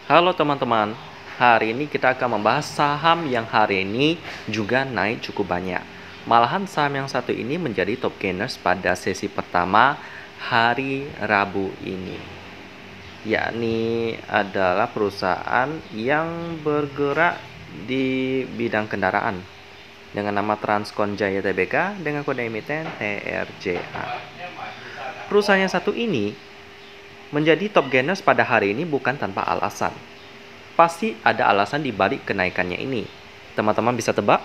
Halo teman-teman, hari ini kita akan membahas saham yang hari ini juga naik cukup banyak. Malahan saham yang satu ini menjadi top gainers pada sesi pertama hari Rabu ini. Yakni adalah perusahaan yang bergerak di bidang kendaraan dengan nama Transkon Jaya Tbk dengan kode emiten TRJA. Perusahaan yang satu ini menjadi top gainers pada hari ini bukan tanpa alasan. Pasti ada alasan di balik kenaikannya ini. Teman-teman bisa tebak?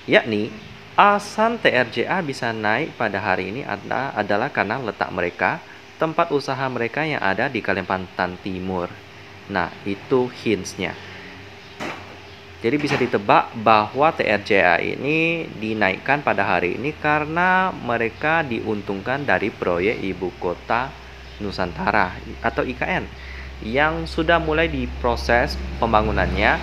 Yakni, alasan TRJA bisa naik pada hari ini adalah karena letak mereka, tempat usaha mereka yang ada di Kalimantan Timur. Nah, itu hints-nya. Jadi bisa ditebak bahwa TRJA ini dinaikkan pada hari ini karena mereka diuntungkan dari proyek Ibu Kota Nusantara atau IKN yang sudah mulai diproses pembangunannya,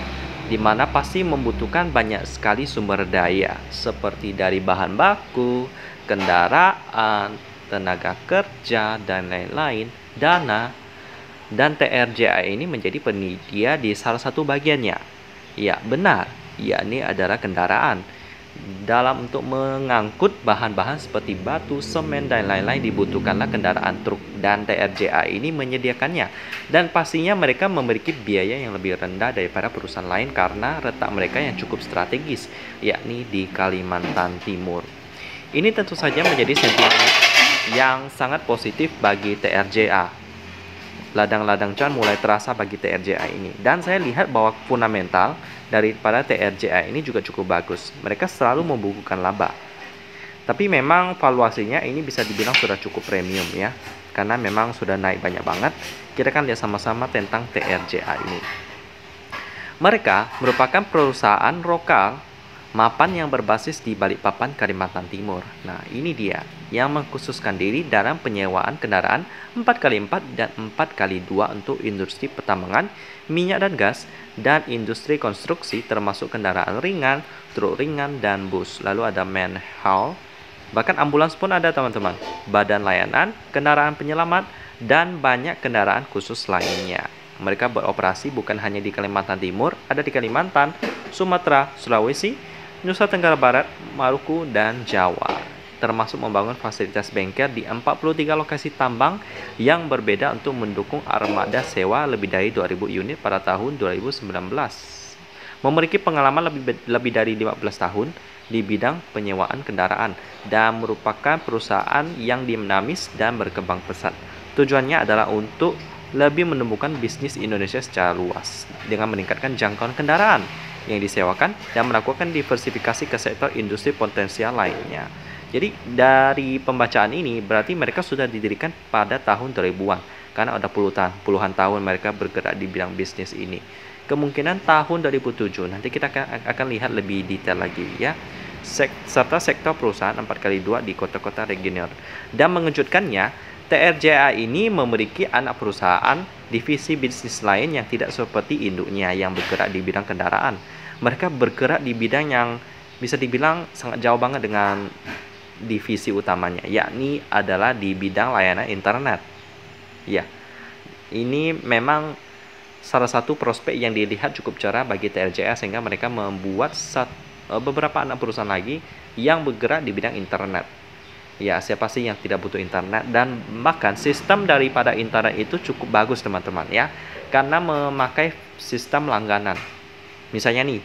di mana pasti membutuhkan banyak sekali sumber daya seperti dari bahan baku, kendaraan, tenaga kerja, dan lain-lain, dana, dan TRJA ini menjadi penyedia di salah satu bagiannya. Ya, benar, yakni adalah kendaraan. Dalam untuk mengangkut bahan-bahan seperti batu, semen, dan lain-lain dibutuhkanlah kendaraan truk, dan TRJA ini menyediakannya. Dan pastinya mereka memiliki biaya yang lebih rendah daripada perusahaan lain karena letak mereka yang cukup strategis, yakni di Kalimantan Timur. Ini tentu saja menjadi sentimen yang sangat positif bagi TRJA. Ladang-ladang cuan mulai terasa bagi TRJA ini. Dan saya lihat bahwa fundamental daripada TRJA ini juga cukup bagus. Mereka selalu membukukan laba. Tapi memang valuasinya ini bisa dibilang sudah cukup premium ya. Karena memang sudah naik banyak banget. Kita akan lihat sama-sama tentang TRJA ini. Mereka merupakan perusahaan lokal mapan yang berbasis di Balikpapan, Kalimantan Timur. Nah, ini dia yang mengkhususkan diri dalam penyewaan kendaraan 4x4 dan 4x2 untuk industri pertambangan, minyak dan gas, dan industri konstruksi termasuk kendaraan ringan, truk ringan, dan bus. Lalu ada manhaul, bahkan ambulans pun ada teman-teman, badan layanan, kendaraan penyelamat, dan banyak kendaraan khusus lainnya. Mereka beroperasi bukan hanya di Kalimantan Timur, ada di Kalimantan, Sumatera, Sulawesi, Nusa Tenggara Barat, Maluku, dan Jawa, termasuk membangun fasilitas bengkel di 43 lokasi tambang yang berbeda untuk mendukung armada sewa lebih dari 2.000 unit pada tahun 2019. Memiliki pengalaman lebih dari 15 tahun di bidang penyewaan kendaraan dan merupakan perusahaan yang dinamis dan berkembang pesat. Tujuannya adalah untuk lebih menumbuhkan bisnis Indonesia secara luas dengan meningkatkan jangkauan kendaraan yang disewakan dan melakukan diversifikasi ke sektor industri potensial lainnya. Jadi dari pembacaan ini berarti mereka sudah didirikan pada tahun 2000-an karena ada puluhan tahun mereka bergerak di bidang bisnis ini. Kemungkinan tahun 2007 nanti kita akan lihat lebih detail lagi ya. Serta sektor perusahaan 4x2 di kota-kota regional. Dan mengejutkannya, TRJA ini memiliki anak perusahaan divisi bisnis lain yang tidak seperti induknya yang bergerak di bidang kendaraan. Mereka bergerak di bidang yang bisa dibilang sangat jauh banget dengan divisi utamanya, yakni adalah di bidang layanan internet. Ya, ini memang salah satu prospek yang dilihat cukup cerah bagi TRJA sehingga mereka membuat beberapa anak perusahaan lagi yang bergerak di bidang internet. Ya, siapa sih yang tidak butuh internet? Dan bahkan sistem daripada internet itu cukup bagus teman-teman ya, karena memakai sistem langganan. Misalnya nih,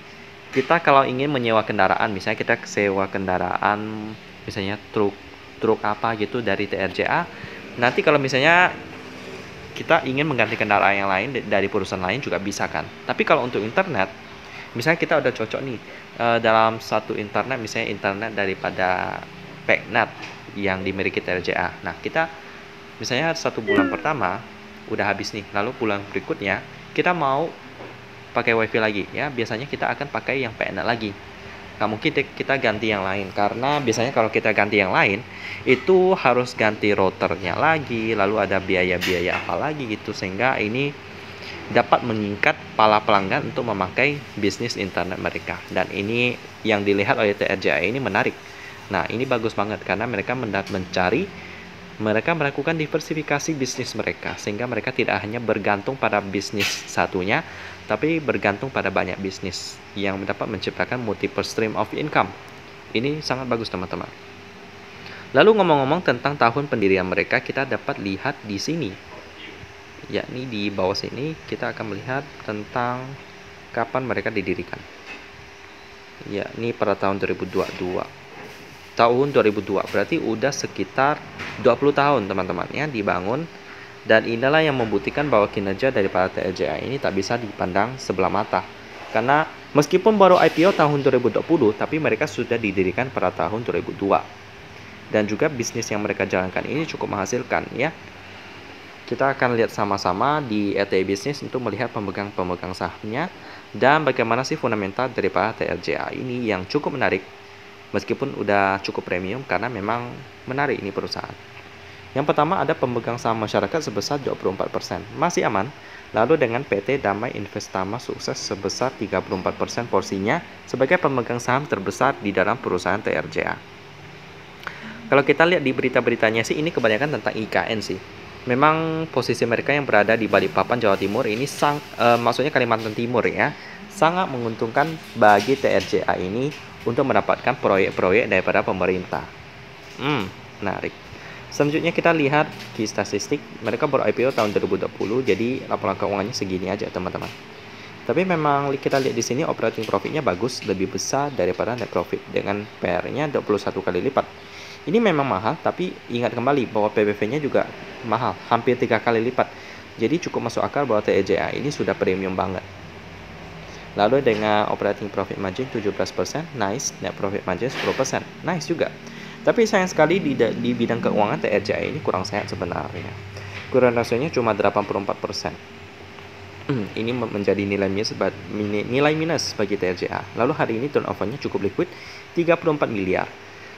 kita kalau ingin menyewa kendaraan, misalnya kita sewa kendaraan, misalnya truk apa gitu dari TRJA. Nanti kalau misalnya kita ingin mengganti kendaraan yang lain dari perusahaan lain juga bisa kan. Tapi kalau untuk internet, misalnya kita udah cocok nih dalam satu internet, misalnya internet daripada Peknet yang dimiliki TRJA. Nah, kita misalnya 1 bulan pertama udah habis nih, lalu bulan berikutnya kita mau pakai wifi lagi ya, biasanya kita akan pakai yang Peknet lagi. Nah, mungkin kita ganti yang lain karena biasanya kalau kita ganti yang lain itu harus ganti routernya lagi, lalu ada biaya-biaya apa lagi gitu, sehingga ini dapat meningkat para pelanggan untuk memakai bisnis internet mereka. Dan ini yang dilihat oleh TRJA ini menarik. Nah, ini bagus banget karena mereka mencari Mereka melakukan diversifikasi bisnis mereka, sehingga mereka tidak hanya bergantung pada bisnis satunya, tapi bergantung pada banyak bisnis yang dapat menciptakan multiple stream of income. Ini sangat bagus teman-teman. Lalu ngomong-ngomong tentang tahun pendirian mereka, kita dapat lihat di sini, yakni di bawah sini kita akan melihat tentang kapan mereka didirikan, yakni pada tahun 2022. Tahun 2002 berarti udah sekitar 20 tahun teman-teman ya dibangun, dan inilah yang membuktikan bahwa kinerja daripada TRJA ini tak bisa dipandang sebelah mata, karena meskipun baru IPO tahun 2020 tapi mereka sudah didirikan pada tahun 2002, dan juga bisnis yang mereka jalankan ini cukup menghasilkan ya. Kita akan lihat sama-sama di RTI Bisnis untuk melihat pemegang sahamnya dan bagaimana sih fundamental daripada TRJA ini yang cukup menarik. Meskipun udah cukup premium karena memang menarik ini perusahaan. Yang pertama ada pemegang saham masyarakat sebesar 24%, masih aman. Lalu dengan PT Damai Investama sukses sebesar 34% porsinya sebagai pemegang saham terbesar di dalam perusahaan TRJA. Kalau kita lihat di berita-beritanya sih ini kebanyakan tentang IKN sih. Memang posisi mereka yang berada di Balikpapan, Jawa Timur ini maksudnya Kalimantan Timur ya, sangat menguntungkan bagi TRJA ini untuk mendapatkan proyek-proyek daripada pemerintah. Menarik. Selanjutnya kita lihat di statistik, mereka baru IPO tahun 2020, jadi laporan keuangannya segini aja teman-teman. Tapi memang kita lihat di sini operating profitnya bagus, lebih besar daripada net profit dengan PR-nya 21 kali lipat. Ini memang mahal, tapi ingat kembali bahwa PBV-nya juga mahal, hampir 3 kali lipat. Jadi cukup masuk akal bahwa TRJA ini sudah premium banget. Lalu dengan operating profit margin 17%, nice. Net profit margin 10%, nice juga. Tapi sayang sekali di bidang keuangan TRJA ini kurang sehat sebenarnya. Current ratio-nya cuma 84%. Ini menjadi nilai minus bagi TRJA. Lalu hari ini turnover-nya cukup liquid, 34 miliar.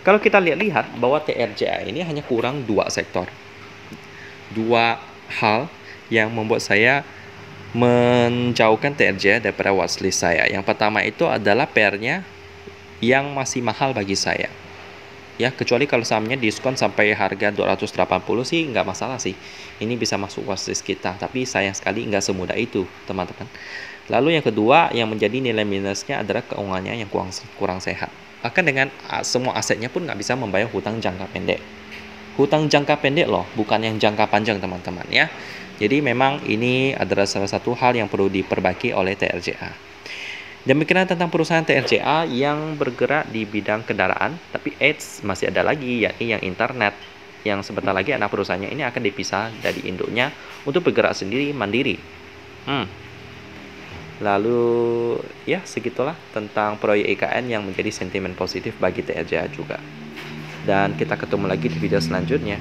Kalau kita lihat bahwa TRJA ini hanya kurang 2 sektor. 2 hal yang membuat saya menjauhkan TRJA daripada watchlist saya. Yang pertama itu adalah PR-nya yang masih mahal bagi saya. Ya, kecuali kalau sahamnya diskon sampai harga 280 sih nggak masalah sih. Ini bisa masuk watchlist kita, tapi sayang sekali nggak semudah itu, teman-teman. Lalu yang kedua yang menjadi nilai minusnya adalah keuangannya yang kurang sehat. Bahkan dengan semua asetnya pun nggak bisa membayar hutang jangka pendek. Hutang jangka pendek loh, bukan yang jangka panjang teman-teman ya. Jadi memang ini adalah salah satu hal yang perlu diperbaiki oleh TRJA. Demikian tentang perusahaan TRJA yang bergerak di bidang kendaraan, tapi masih ada lagi yakni yang internet, yang sebentar lagi anak perusahaannya ini akan dipisah dari induknya untuk bergerak sendiri mandiri. Lalu ya segitulah tentang proyek IKN yang menjadi sentimen positif bagi TRJA juga. Dan kita ketemu lagi di video selanjutnya.